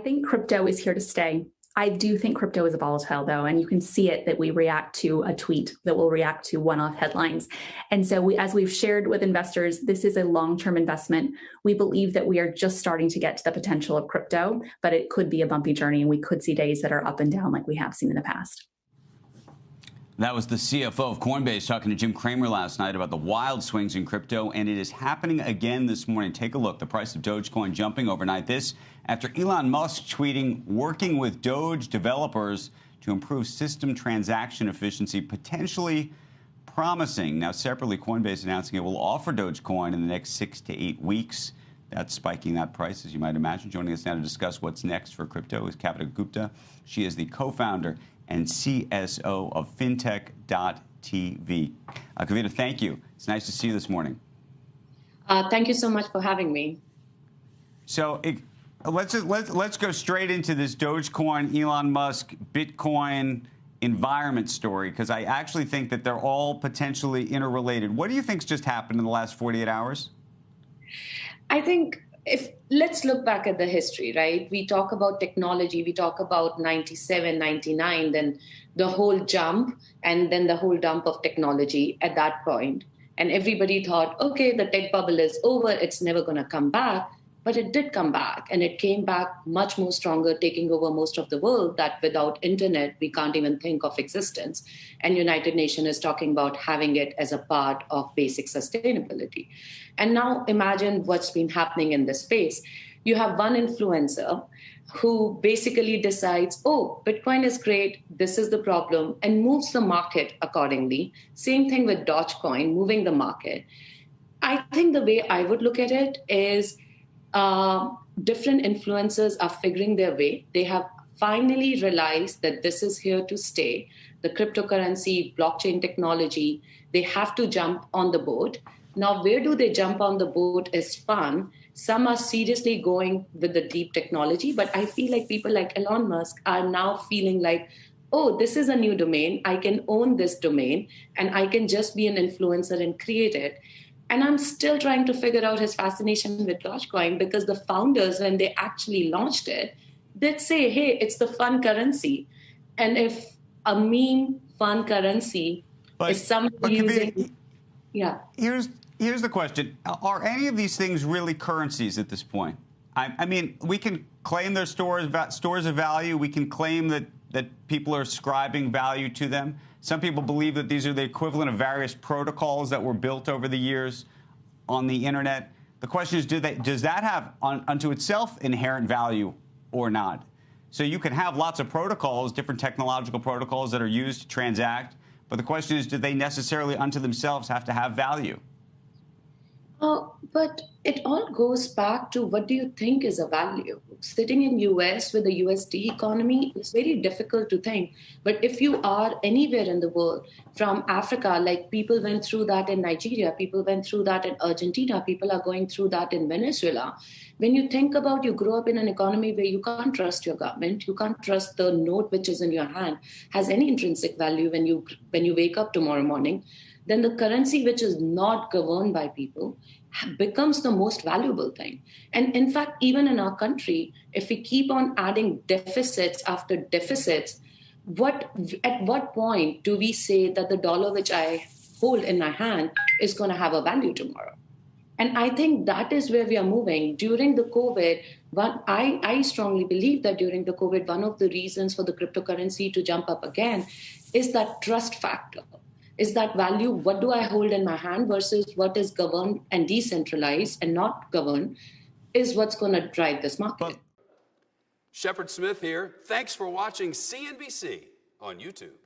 think crypto is here to stay. I do think crypto is volatile, though, and you can see it that we react to a tweet, that will react to one-off headlines. And so as we've shared with investors, this is a long-term investment. We believe that we are just starting to get to the potential of crypto, but it could be a bumpy journey, and we could see days that are up and down like we have seen in the past. That was the CFO of Coinbase talking to Jim Cramer last night about the wild swings in crypto, and it is happening again this morning. Take a look. The price of Dogecoin jumping overnight. This after Elon Musk tweeting, working with Doge developers to improve system transaction efficiency, potentially promising. Now, separately, Coinbase announcing it will offer Dogecoin in the next 6 to 8 weeks. That's spiking that price, as you might imagine. Joining us now to discuss what's next for crypto is Kavita Gupta. She is the co-founder and CSO of fintech.tv. Kavita, thank you. It's nice to see you this morning. Thank you so much for having me. So let's go straight into this Dogecoin, Elon Musk, Bitcoin environment story, because I actually think that they're all potentially interrelated. What do you think's just happened in the last 48 hours? I think let's look back at the history, right? We talk about technology, we talk about 97, 99, then the whole jump, and then the whole dump of technology at that point. And everybody thought, okay, the tech bubble is over, it's never going to come back. But it did come back, and it came back much more stronger, taking over most of the world that without internet, we can't even think of existence. And United Nations is talking about having it as a part of basic sustainability. And now imagine what's been happening in this space. You have one influencer who basically decides, oh, Bitcoin is great, this is the problem, and moves the market accordingly. Same thing with Dogecoin, moving the market. I think the way I would look at it is different influencers are figuring their way. They have finally realized that this is here to stay. The cryptocurrency, blockchain technology, they have to jump on the boat. Now, where do they jump on the boat is fun. Some are seriously going with the deep technology, but I feel like people like Elon Musk are now feeling like, oh, this is a new domain. I can own this domain, and I can just be an influencer and create it. And I'm still trying to figure out his fascination with Dogecoin, because the founders, when they actually launched it, did say, hey, it's the fun currency. And if a meme fun currency is somebody using... Yeah. Here's the question. Are any of these things really currencies at this point? I mean, we can claim they're stores of value. We can claim that people are ascribing value to them. Some people believe that these are the equivalent of various protocols that were built over the years on the internet. The question is, does that have unto itself inherent value or not? So you can have lots of protocols, different technological protocols that are used to transact, but the question is, do they necessarily unto themselves have to have value? But it all goes back to, what do you think is a value? Sitting in US with the USD economy, it's very difficult to think. But if you are anywhere in the world, from Africa, like people went through that in Nigeria, people went through that in Argentina, people are going through that in Venezuela. When you think about, you grow up in an economy where you can't trust your government, you can't trust the note which is in your hand has any intrinsic value when you wake up tomorrow morning, then the currency which is not governed by people becomes the most valuable thing. And in fact, even in our country, if we keep on adding deficits after deficits, at what point do we say that the dollar which I hold in my hand is going to have a value tomorrow? And I think that is where we are moving. During the COVID, I strongly believe that during the COVID, one of the reasons for the cryptocurrency to jump up again is that trust factor. Is that value, what do I hold in my hand versus what is governed and decentralized and not governed, is what's going to drive this market. Shepard Smith here. Thanks for watching CNBC on YouTube.